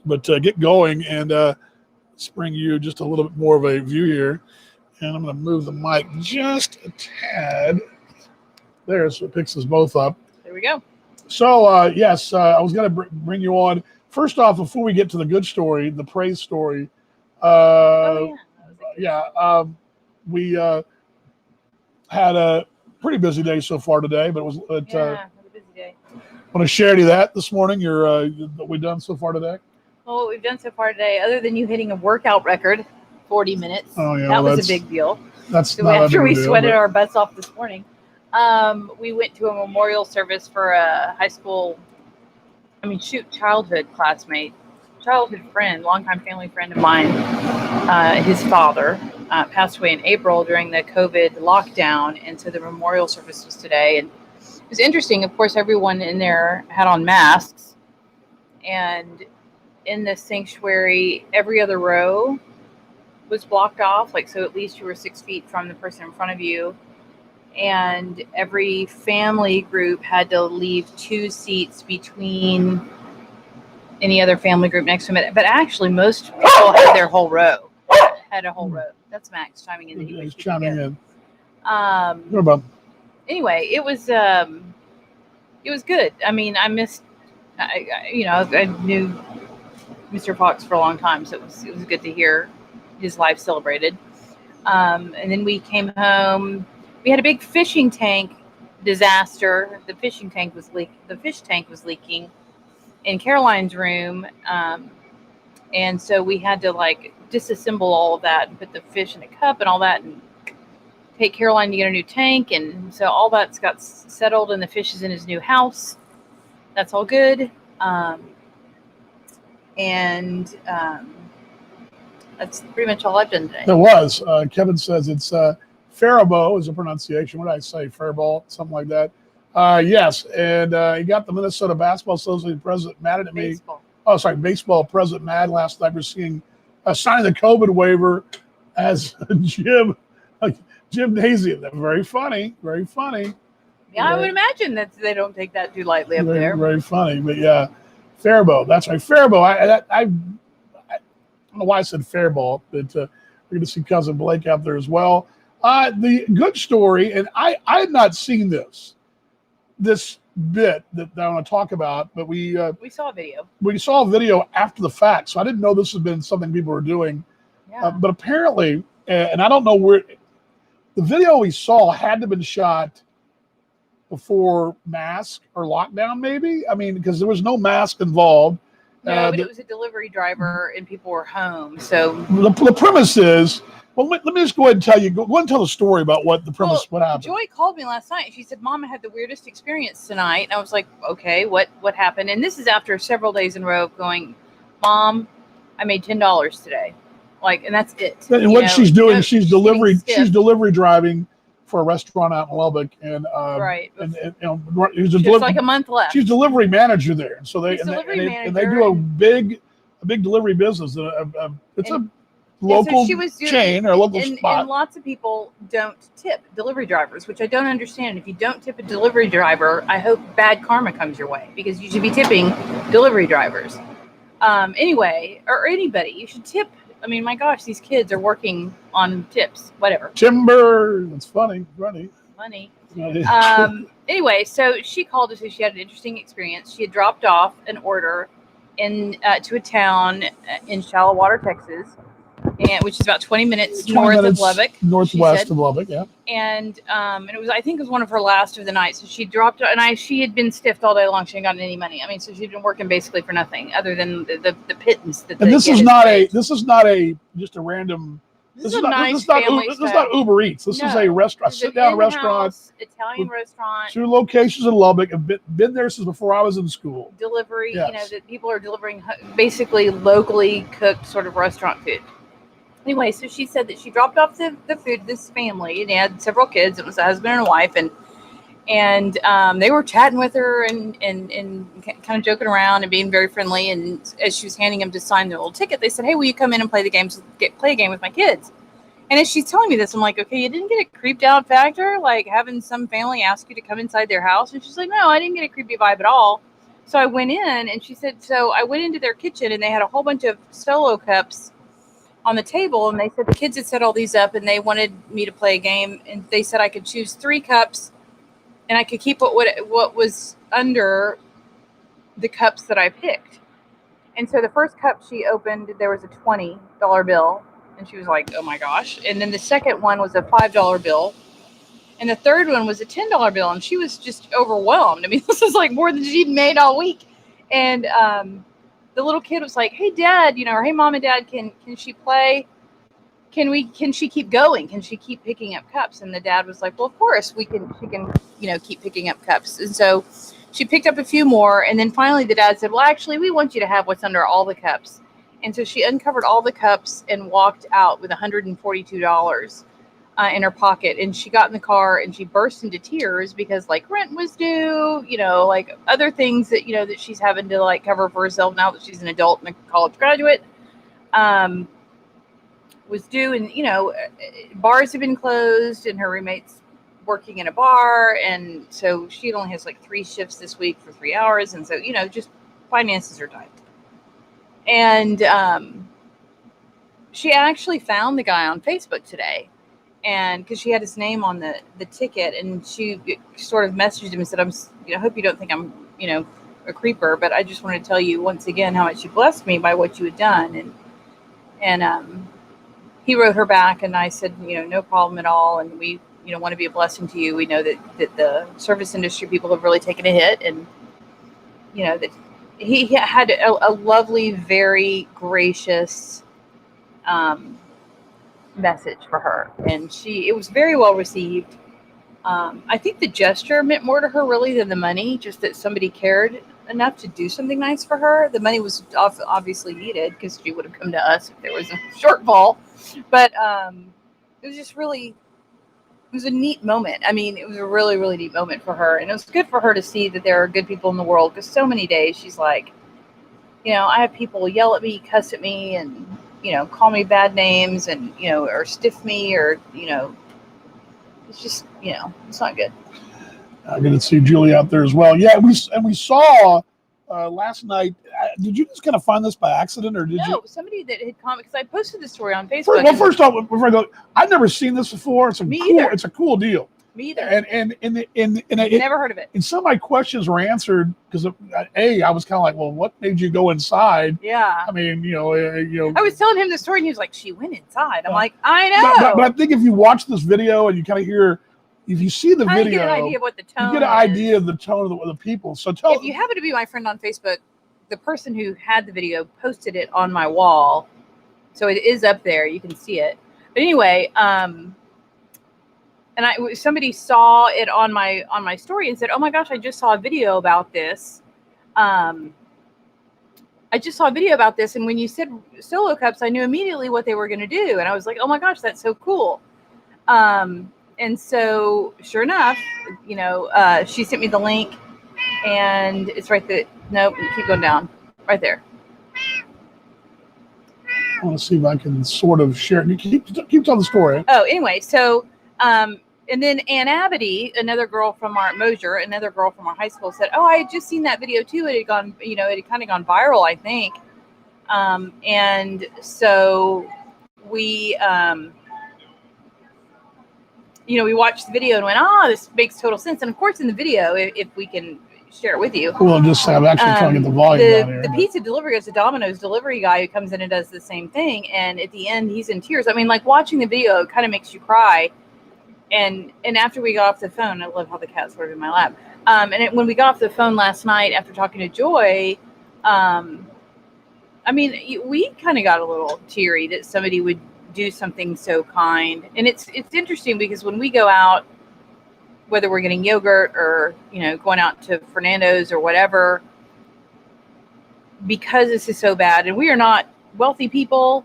But get going and bring you just a little bit more of a view here. And I'm going to move the mic just a tad. There, so it picks us both up. There we go. So, yes, I was going to bring you on. First off, before we get to the good story, the praise story, Oh, yeah. we had a pretty busy day so far today, but Had a busy day. want to share any of that this morning, what we've done so far today? Well, what we've done so far today, other than you hitting a workout record, 40 minutes, Oh, yeah, that well, was a big deal. That's So not after a we big deal, sweated but- our butts off this morning, we went to a memorial service for a childhood classmate, childhood friend, longtime family friend of mine. His father passed away in April during the COVID lockdown, and so the memorial service was today. And it was interesting. Of course, everyone in there had on masks, and in the sanctuary, every other row was blocked off, so at least you were 6 feet from the person in front of you. And every family group had to leave 2 seats between any other family group next to them. But actually, most people had their whole row. Had a whole row. That's Max chiming in. That he He's thinks we chiming can in. get. What about? Anyway, it was good. I mean, I knew Mr. Fox for a long time, so it was good to hear his life celebrated. And then we came home. We had a big fishing tank disaster. The fish tank was leaking in Caroline's room, and so we had to disassemble all of that and put the fish in a cup and all that, and take Caroline to get a new tank. And so all that's got settled, and the fish is in his new house. That's all good. That's pretty much all I've done today. There was. Kevin says it's Faribault is a pronunciation. What did I say? Faribault, something like that. Yes, and he got the Minnesota Basketball Association president mad at me. Baseball. Oh, sorry, baseball president mad last night for signing the COVID waiver as gymnasium. Very funny. Very funny. Yeah, I would imagine that they don't take that too lightly up very, there. Very funny. But yeah, Faribault. That's right. Faribault. I don't know why I said Faribault, but we're going to see Cousin Blake out there as well. The good story, and I had not seen this bit that I want to talk about, but we saw a video. We saw a video after the fact, so I didn't know this had been something people were doing. Yeah. But apparently, and I don't know where, the video we saw had to have been shot before mask or lockdown, maybe. I mean, because there was no mask involved. No, but it was a delivery driver and people were home. So The premise is, well, let me just go ahead and tell you. Go ahead and tell the story about what the premise, what happened. Joy called me last night. She said, "Mom, I had the weirdest experience tonight." And I was like, "Okay, what happened?" And this is after several days in a row of going, "Mom, I made $10 today." And that's it. And what she's doing, she's delivery driving for a restaurant out in Lubbock, and right. And Just like a month left. She's delivery manager there, and so they She's and delivery they manager do a big delivery business. It's a local she was doing- chain or local and spot. lots of people don't tip delivery drivers, which I don't understand. If you don't tip a delivery driver, I hope bad karma comes your way, because you should be tipping delivery drivers. Anyway, or anybody, you should tip. I mean, my gosh, these kids are working on tips, whatever. Timber. It's funny. Money. Funny. Anyway, so she called to say she had an interesting experience. She had dropped off an order to a town in Shallow Water, Texas, which is about 20 minutes 20 north minutes of Lubbock. northwest of Lubbock, yeah. And it was, I think it was one of her last of the night. So she dropped, and she had been stiffed all day long. She hadn't gotten any money. I mean, so she'd been working basically for nothing other than the pittance that. And they this get is as not wage. just a random. This is a nice family This is not Uber Eats. This is a restaurant, It's an sit down restaurant. in-house Italian restaurant. 2 locations in Lubbock. I've been there since before I was in school. Delivery, Yes. that people are delivering basically locally cooked sort of restaurant food. Anyway, so she said that she dropped off the food to this family, and they had several kids. It was a husband and a wife, and they were chatting with her and kind of joking around and being very friendly. And as she was handing them to sign their little ticket, they said, "Hey, will you come in and play a game with my kids?" And as she's telling me this, I'm like, "Okay, you didn't get a creeped out factor, like having some family ask you to come inside their house?" And she's like, "No, I didn't get a creepy vibe at all." So I went in, and she said, "So I went into their kitchen, and they had a whole bunch of Solo cups on the table, and they said the kids had set all these up, and they wanted me to play a game, and they said I could choose 3 cups, and I could keep what was under the cups that I picked." And so the first cup she opened, there was a $20 bill, and she was like, "Oh my gosh!" And then the second one was a $5 bill, and the third one was a $10 bill, and she was just overwhelmed. I mean, this is like more than she'd made all week, and the little kid was like, "Hey, Dad, or hey, Mom and Dad, can she play? Can she keep going? Can she keep picking up cups?" And the dad was like, "Well, of course she can, keep picking up cups." And so she picked up a few more, and then finally the dad said, "Well, actually, we want you to have what's under all the cups." And so she uncovered all the cups and walked out with $142 in her pocket. And she got in the car and she burst into tears because like rent was due, like other things that, that she's having to like cover for herself now that she's an adult and a college graduate, was due. And, bars have been closed and her roommate's working in a bar. And so she only has like 3 shifts this week for 3 hours. And so, just finances are tight. And she actually found the guy on Facebook today. And because she had his name on the ticket, and she sort of messaged him and said, I hope you don't think I'm, a creeper, but I just want to tell you once again how much you blessed me by what you had done. And he wrote her back, and I said, no problem at all. And we, want to be a blessing to you. We know that the service industry people have really taken a hit, and, that he had a lovely, very gracious, message for her, and it was very well received. I think the gesture meant more to her really than the money, just that somebody cared enough to do something nice for her. The money was obviously needed because she would have come to us if there was a shortfall, but it was just really, it was a neat moment. I mean, it was a really, really neat moment for her, and it was good for her to see that there are good people in the world, because so many days she's like, I have people yell at me, cuss at me, and call me bad names, and, or stiff me, or, it's just, it's not good. I'm going to see Julie out there as well. Yeah, we saw last night. Did you just kind of find this by accident, or did you? No, somebody that had commented, because I posted this story on Facebook. Well, first off, before I go, I've never seen this before. It's It's a cool deal. Me either. And Never heard of it. And some of my questions were answered because I was kind of like, well, what made you go inside? Yeah. I mean, I was telling him the story, and he was like, "She went inside." I'm like, I know. But I think if you watch this video and you kind of hear, if you see the video, get an idea of what the tone. You get an idea of the tone of the people. So if you happen to be my friend on Facebook, the person who had the video posted it on my wall, so it is up there. You can see it. But anyway, and somebody saw it on my story and said, "Oh my gosh, I just saw a video about this. I just saw a video about this, and when you said Solo cups, I knew immediately what they were going to do." And I was like, "Oh my gosh, that's so cool." And so sure enough, she sent me the link, and it's right there. Nope, keep going down. Right there. I want to see if I can sort of share. You keep telling the story. Oh, anyway, so and then Ann Abity, another girl from our Mosier, another girl from our high school, said, "Oh, I had just seen that video too. It had gone, it had kind of gone viral, I think." And so we, we watched the video and went, "Oh, this makes total sense." And of course, in the video, if we can share it with you, Well, just I'm actually trying to get the volume down here. The pizza delivery is a Domino's delivery guy who comes in and does the same thing. And at the end, he's in tears. I mean, like watching the video, it kind of makes you cry. And after we got off the phone, I love how the cat's sort of in my lap. When we got off the phone last night after talking to Joy, we kind of got a little teary that somebody would do something so kind. And it's interesting because when we go out, whether we're getting yogurt or, going out to Fernando's or whatever, because this is so bad, and we are not wealthy people,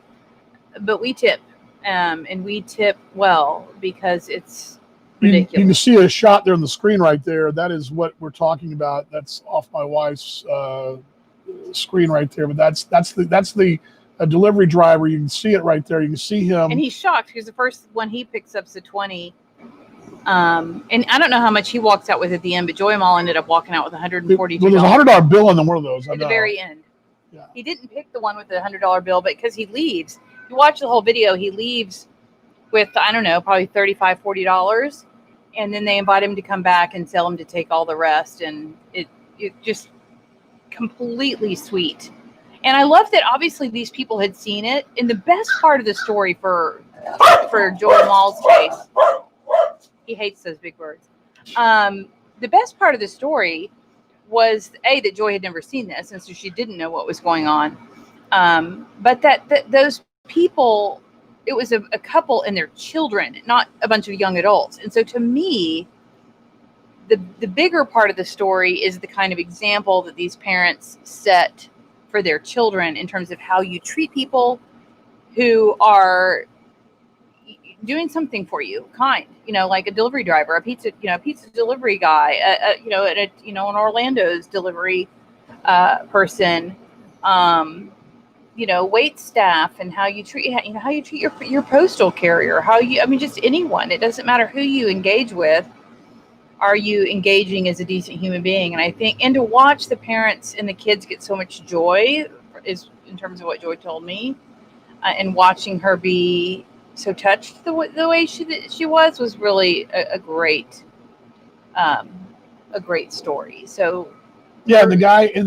but we tip, and we tip well because it's ridiculous. You can see a shot there on the screen right there. That is what we're talking about. That's off my wife's screen right there. But that's the delivery driver. You can see it right there. You can see him. And he's shocked because the first one he picks up's a 20. And I don't know how much he walks out with at the end, but Joy Mall ended up walking out with $142. Well, there's a $100 bill in one of those. At the very end. Yeah. He didn't pick the one with the $100 bill, but because he leaves. You watch the whole video, he leaves with, I don't know, probably $35, $40. And then they invite him to come back and tell him to take all the rest. And it just completely sweet. And I love that obviously these people had seen it. And the best part of the story for Joy Mall's case, he hates those big words. The best part of the story was that Joy had never seen this, and so she didn't know what was going on. But that those people, it was a couple and their children, not a bunch of young adults. And so to me, the bigger part of the story is the kind of example that these parents set for their children in terms of how you treat people who are doing something for you, kind, like a delivery driver, a pizza delivery guy, an Orlando's delivery person, wait staff, and how you treat your postal carrier, just anyone. It doesn't matter who you engage with. Are you engaging as a decent human being? And I think, and to watch the parents and the kids get so much joy is in terms of what Joy told me, and watching her be so touched the way she was really a great story. So yeah, the guy you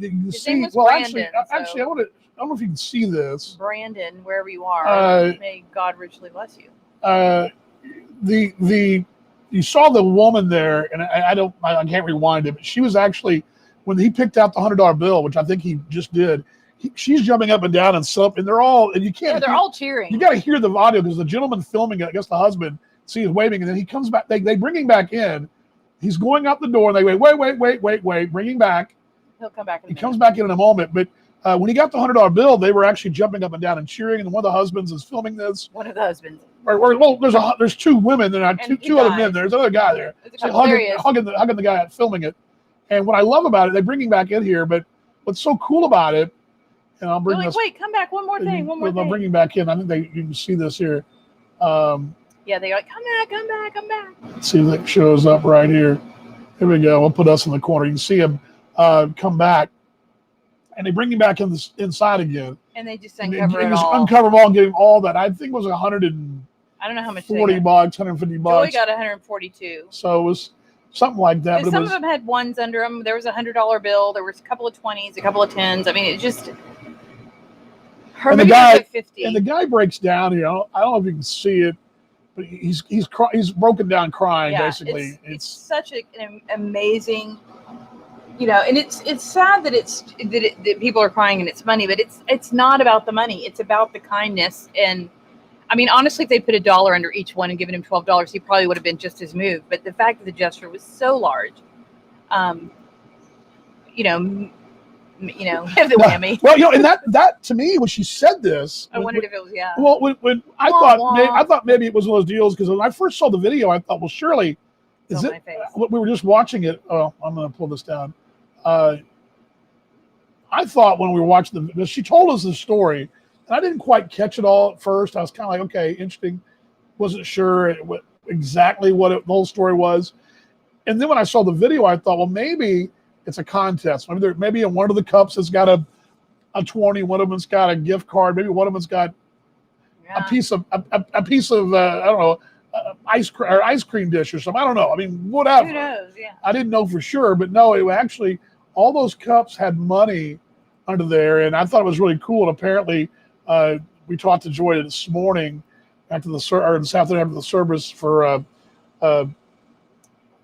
can see. Well, Brandon, actually, I don't know if you can see this. Brandon, wherever you are, may God richly bless you. You saw the woman there, and I can't rewind it, but she was actually, when he picked out the $100 bill, which I think he just did, she's jumping up and down and stuff, and they're all cheering. You got to hear the audio because the gentleman filming it, I guess the husband, he's waving, and then he comes back. They bring him back in. He's going out the door, and they wait, bring him back. He'll come back. He comes back in a moment, but when he got the $100 bill, they were actually jumping up and down and cheering, and one of the husbands is filming this. One of the husbands. Well, there's two women there, two other men. There's another guy there, hugging the guy out filming it. And what I love about it, they bring him back in here. But what's so cool about it, and I'll bring this. Wait, come back. One more thing. I'll bring him back in. I think you can see this here. Yeah, they're like, come back. Let's see if that shows up right here. Here we go. We'll put us in the corner. You can see him come back, and they bring him back inside again. And they just uncover it all. Uncover them all and get him all that. I think it was I don't know how much. $40, $150. Joy got 142. So it was something like that. But some of them had ones under them. There was a $100 bill. There was a couple of 20s, a couple of 10s. I mean, it just. And the guy breaks down here. I don't know if you can see it, but he's broken down crying. Yeah, basically. It's such an amazing. And it's sad that that people are crying and it's money, but it's not about the money. It's about the kindness. And I mean, honestly, if they put $1 under each one and given him $12, he probably would have been just as moved. But the fact that the gesture was so large, the whammy. Well, and that to me, when she said this, I wondered if it was Well, when I thought maybe it was one of those deals because when I first saw the video, I thought, well, surely is it? We were just watching it. Oh, I'm going to pull this down. I thought when we were watching she told us the story, And I didn't quite catch it all at first. I was kind of like, okay, interesting. Wasn't sure exactly what the whole story was. And then when I saw the video, I thought, well, maybe it's a contest. Maybe in one of the cups has got a 20, one of them's got a gift card, maybe one of them's got a piece of I don't know, ice cream dish or something. I don't know. I mean, whatever. Who knows? Yeah. I didn't know for sure, but no, it actually all those cups had money under there, and I thought it was really cool. And apparently, we talked to Joy this morning after this afternoon after the service for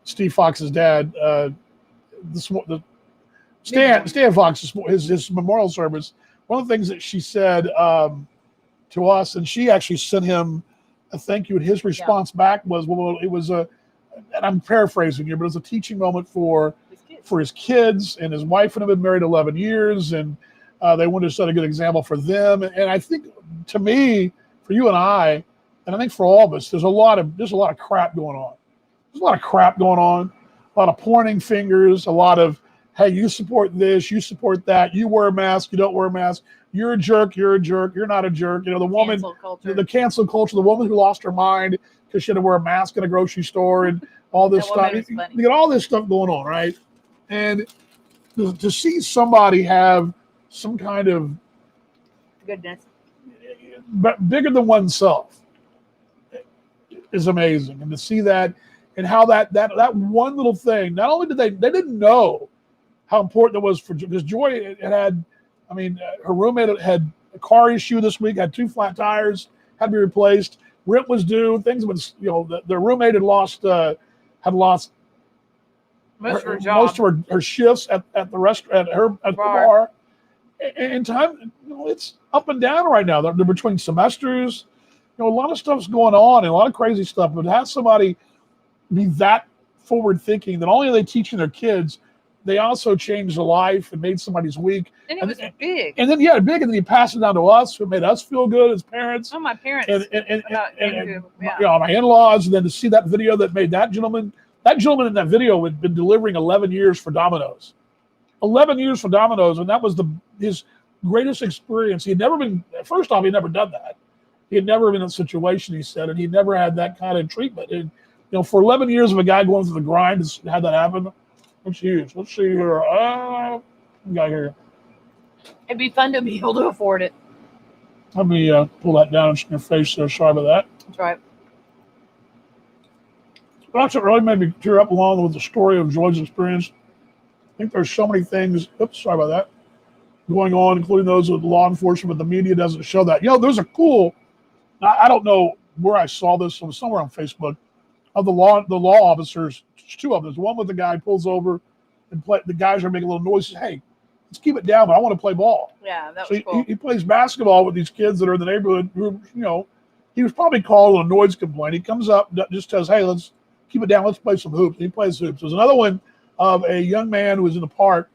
Steve Fox's dad. Stan Fox, his memorial service. One of the things that she said to us, and she actually sent him a thank you, and his response back was, well, it was and I'm paraphrasing here, but it was a teaching moment for his kids, and his wife and him had been married 11 years, and they wanted to set a good example for them. And I think, to me, for you and I think for all of us, there's a lot of crap going on. There's a lot of crap going on, a lot of pointing fingers, a lot of, hey, you support this, you support that, you wear a mask, you don't wear a mask, you're a jerk, you're not a jerk. The woman, the cancel culture, the woman who lost her mind because she had to wear a mask in a grocery store and all this stuff. You got all this stuff going on, right? And to see somebody have some kind of goodness bigger than oneself is amazing. And to see that and how that one little thing, not only did they didn't know how important it was because Joy had her roommate had a car issue this week, had 2 flat tires, had to be replaced. Rent was due. Things was, their roommate had lost most of her shifts at the restaurant, at the bar. And time, it's up and down right now. They're between semesters. A lot of stuff's going on and a lot of crazy stuff. But to have somebody be that forward thinking, that not only are they teaching their kids, they also changed a life and made somebody's week. And it was big. And then big, and then you pass it down to us, who made us feel good as parents. Oh, my parents. And my in-laws, and then to see that video that made that gentleman in that video had been delivering 11 years for Domino's. 11 years for Domino's, and that was his greatest experience. He had never been, first off, he'd never done that. He had never been in a situation, he said, and he never had that kind of treatment. And, for 11 years of a guy going through the grind to have that happen, that's huge. Let's see here. We got here. It'd be fun to be able to afford it. Let me pull that down in your face there. Sorry about that. That's right. That's what really made me tear up along with the story of Joy's experience. I think there's so many things, sorry about that, going on, including those with law enforcement, but the media doesn't show that. There's a cool, I don't know where I saw this, it was somewhere on Facebook, of the law officers, 2 of them. There's one with the guy pulls over and the guys are making a little noise, says, hey, let's keep it down, but I want to play ball. Yeah, that was cool. He plays basketball with these kids that are in the neighborhood who, he was probably called a noise complaint. He comes up, just says, hey, let's keep it down, let's play some hoops. He plays hoops. There's another one of a young man who was in the park.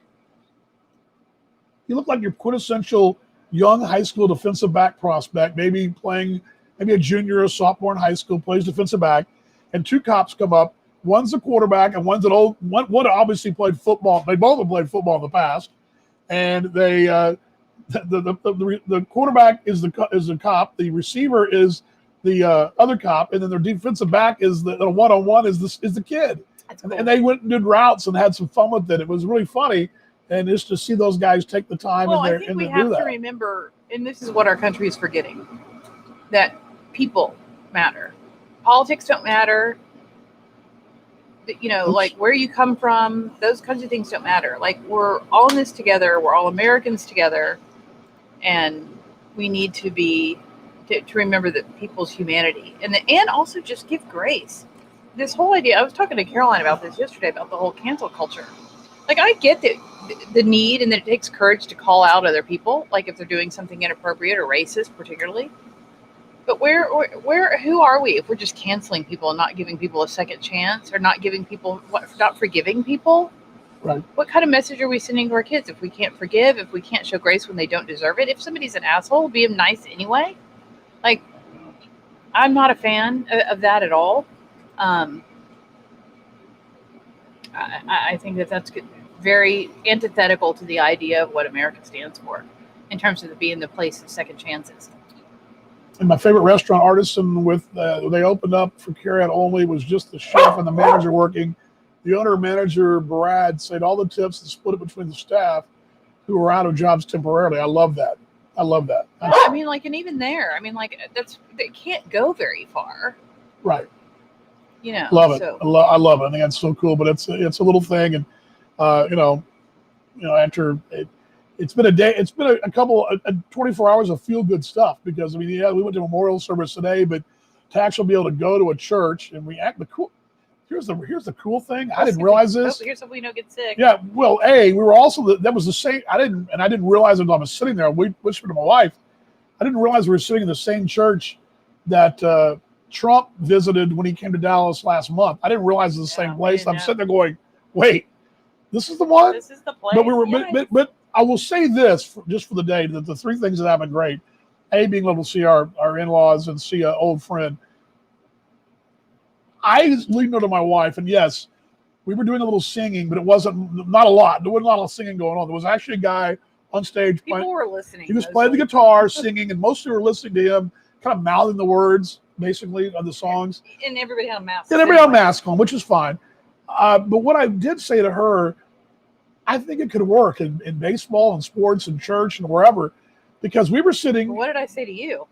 He looked like your quintessential young high school defensive back prospect, maybe a junior or sophomore in high school, plays defensive back, and 2 cops come up. One's a quarterback, and one's one obviously played football. They both have played football in the past, and they the quarterback is the cop, the receiver is the other cop, and then their defensive back is the one-on-one is the kid. Cool. And they went and did routes and had some fun with it. It was really funny, and just to see those guys take the time I think we have to remember, and this is what our country is forgetting, that people matter. Politics don't matter. Like where you come from, those kinds of things don't matter. Like we're all in this together. We're all Americans together, and we need to remember that people's humanity and also just give grace. This whole idea, I was talking to Caroline about this yesterday, about the whole cancel culture. Like, I get the need and that it takes courage to call out other people, like if they're doing something inappropriate or racist, particularly. But who are we if we're just canceling people and not giving people a second chance, or not forgiving people? Right. What kind of message are we sending to our kids if we can't forgive, if we can't show grace when they don't deserve it? If somebody's an asshole, be them nice anyway. Like, I'm not a fan of that at all. I think that's very antithetical to the idea of what America stands for. in terms of being the place of second chances. And my favorite restaurant, Artisan, they opened up for carryout only, was just the chef and the manager working. The owner manager, Brad, said all the tips and split it between the staff who were out of jobs temporarily. I love that. I mean, like, and even there, I mean, like, they can't go very far. Right. You know, Love it. So. I love it. I think that's so cool. But it's a little thing, and after it's been a day. It's been a couple 24 hours of feel good stuff because we went to memorial service today, but to actually be able to go to a church and we act the cool. Here's the cool thing. I didn't realize this. Here's something we don't get sick. Yeah. Well, we were also that was the same. I didn't realize it until I was sitting there. We whispered to my wife. I didn't realize we were sitting in the same church that Trump visited when he came to Dallas last month. I didn't realize it was the same place. I'm sitting there going, wait, this is the one? This is the place. But we were, but I will say this just for the day that the three things that have been great. Being able to see our in-laws and see an old friend. I leaned over to my wife, and yes, we were doing a little singing, but it wasn't not a lot. There wasn't a lot of singing going on. There was actually a guy on stage. People were listening. He was playing the guitar, singing, and most of them were listening to him, kind of mouthing the words, basically, of the songs. And everybody had a mask. And everybody had a mask on, which is fine. But what I did say to her, I think it could work in baseball and sports and church and wherever, because we were sitting. Well, what did I say to you?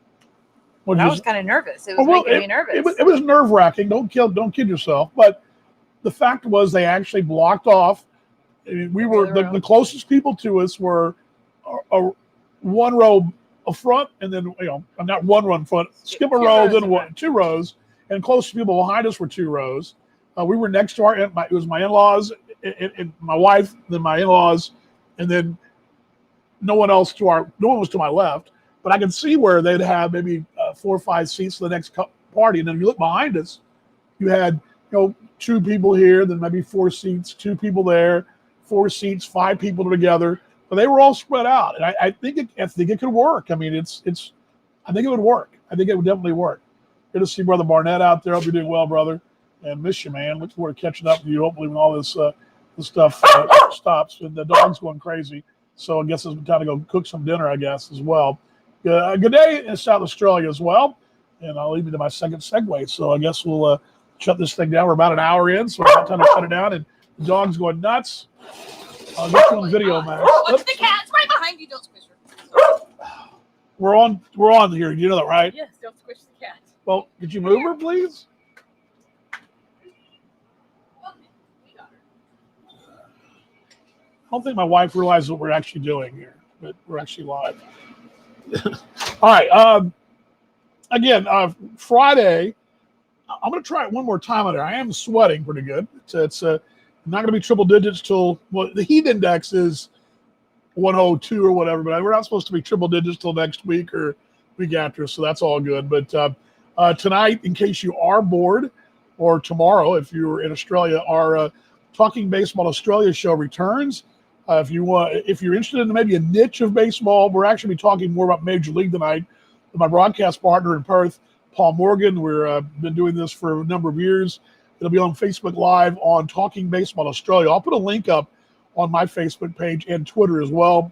Well, I was kind of nervous. It was making me nervous. It was nerve-wracking. Don't kid yourself. But the fact was, they actually blocked off. We were the closest people to us were one row up front, and then not one row in front. Skip a row, then two rows, and closest people behind us were two rows. We were next to it was my in-laws and my wife, then my in-laws, and then no one was to my left. But I could see where they'd have maybe 4 or 5 seats to the next party. And then if you look behind us, you had, 2 people here, then maybe 4 seats, 2 people there, 4 seats, 5 people together. But they were all spread out. And I think it could work. I mean, I think it would work. I think it would definitely work. Good to see Brother Barnett out there. Hope you're doing well, brother. And miss you, man. Look forward to catching up with you. Hopefully when all this stuff stops. And the dog's going crazy. So I guess it's time to go cook some dinner, I guess, as well. Good day in South Australia as well. And I'll leave you to my second segue. So I guess we'll shut this thing down. We're about an hour in, so we're about time to shut it down. And the dog's going nuts. I'll get you on video, Max. Look, the cat's right behind you. Don't squish her. We're on here. You know that, right? Yes, don't squish the cat. Well, could you move her, please? I don't think my wife realizes what we're actually doing here, but we're actually live. All right. Again, Friday, I'm going to try it one more time on there. I am sweating pretty good. It's not going to be triple digits till the heat index is 102 or whatever, but we're not supposed to be triple digits till next week or week after, so that's all good. But tonight, in case you are bored, or tomorrow, if you're in Australia, our Talking Baseball Australia show returns. If you're interested in maybe a niche of baseball, we're actually talking more about Major League tonight with my broadcast partner in Perth, Paul Morgan. We've been doing this for a number of years. It'll be on Facebook Live on Talking Baseball Australia. I'll put a link up on my Facebook page and Twitter as well.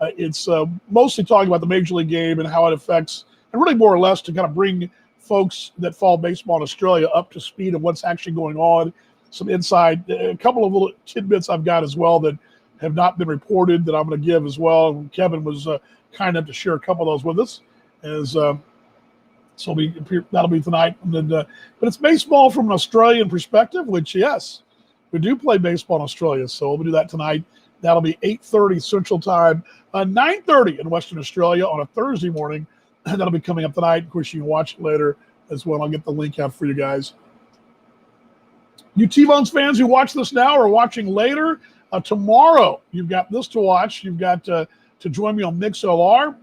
It's mostly talking about the Major League game and how it affects, and really more or less to kind of bring folks that follow baseball in Australia up to speed of what's actually going on. Some insight, a couple of little tidbits I've got as well that have not been reported that I'm going to give as well. Kevin was kind enough to share a couple of those with us. So that'll be tonight. And then, but it's baseball from an Australian perspective, which, yes, we do play baseball in Australia. So we'll do that tonight. That'll be 8:30 Central Time, 9:30 in Western Australia on a Thursday morning. And that'll be coming up tonight. Of course, you can watch it later as well. I'll get the link out for you guys. You T-Bones fans who watch this now or watching later, tomorrow you've got this to watch. You've got to join me on MixLR.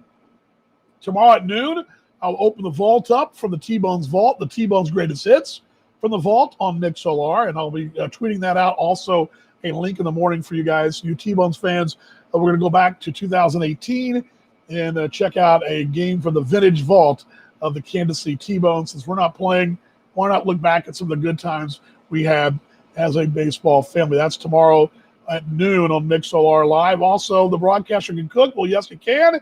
Tomorrow at noon, I'll open the vault up from the T-Bones Vault, the T-Bones Greatest Hits from the vault on MixLR, and I'll be tweeting that out. Also, a link in the morning for you guys, you T-Bones fans. We're going to go back to 2018 and check out a game from the vintage vault of the Kansas City T-Bones. Since we're not playing, why not look back at some of the good times we had as a baseball family? That's tomorrow at noon on Mixlr Live. Also, The Broadcaster Can Cook. Well, yes, you can.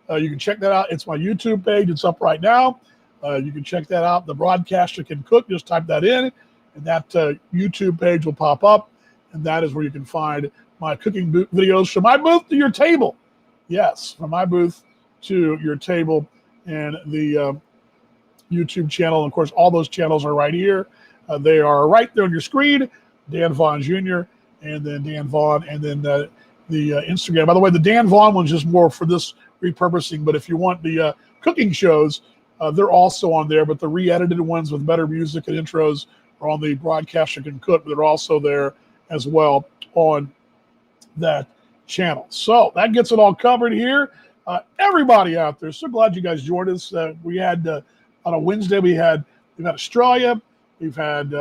You can check that out. It's my YouTube page. It's up right now. You can check that out. The Broadcaster Can Cook. Just type that in, and that YouTube page will pop up, and that is where you can find my cooking videos from my booth to your table. Yes, from my booth to your table, and the YouTube channel. And of course, all those channels are right here. They are right there on your screen. Dan Vaughn Jr. and then Dan Vaughn, and then the Instagram. By the way, the Dan Vaughn one's just more for this repurposing, but if you want the cooking shows, they're also on there, but the re-edited ones with better music and intros are on the Broadcaster Can Cook. They're also there as well on that channel. So that gets it all covered here. Everybody out there, so glad you guys joined us. We had on a Wednesday, we've had Australia, we've had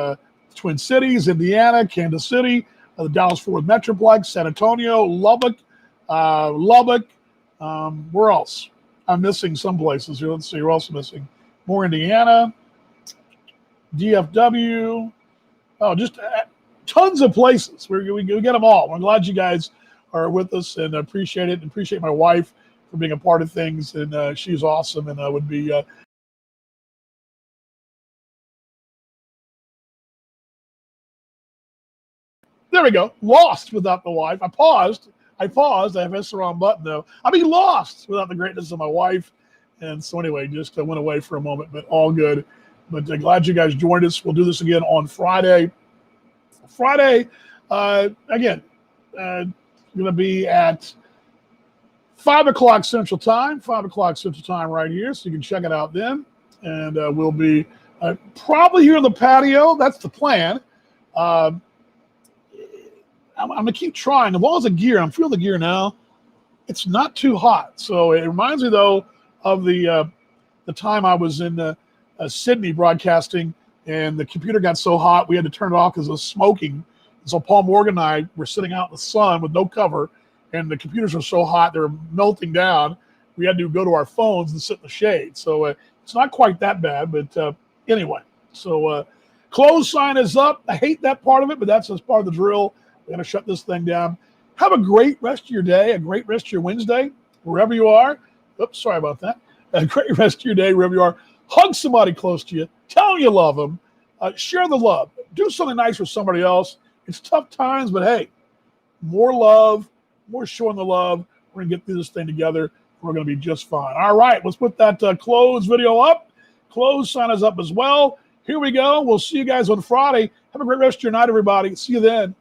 Twin Cities, Indiana, Kansas City, the Dallas-Fort Worth Metroplex, San Antonio, Lubbock. Where else? I'm missing some places here. Let's see, we're also missing more Indiana, DFW. Oh, just tons of places. We get them all. I'm glad you guys are with us and appreciate it. And appreciate my wife for being a part of things. And she's awesome and would be there we go. Lost without the wife. I paused. I pressed the wrong button, though. I'd be lost without the greatness of my wife. And so anyway, just went away for a moment, but all good. But glad you guys joined us. We'll do this again on Friday. Friday, again, going to be at 5 o'clock Central Time. 5 o'clock Central Time right here, so you can check it out then. And we'll be probably here in the patio. That's the plan. I'm going to keep trying. As long as the gear, I'm feeling the gear now. It's not too hot. So it reminds me, though, of the time I was in Sydney broadcasting, and the computer got so hot we had to turn it off because it was smoking. And so Paul Morgan and I were sitting out in the sun with no cover, and the computers were so hot they were melting down. We had to go to our phones and sit in the shade. So it's not quite that bad, but anyway. So close sign is up. I hate that part of it, but that's just part of the drill. We're going to shut this thing down. Have a great rest of your day, a great rest of your Wednesday, wherever you are. Oops, sorry about that. A great rest of your day, wherever you are. Hug somebody close to you. Tell them you love them. Share the love. Do something nice for somebody else. It's tough times, but hey, more love, more showing the love. We're going to get through this thing together. We're going to be just fine. All right, let's put that close video up. Close sign is up as well. Here we go. We'll see you guys on Friday. Have a great rest of your night, everybody. See you then.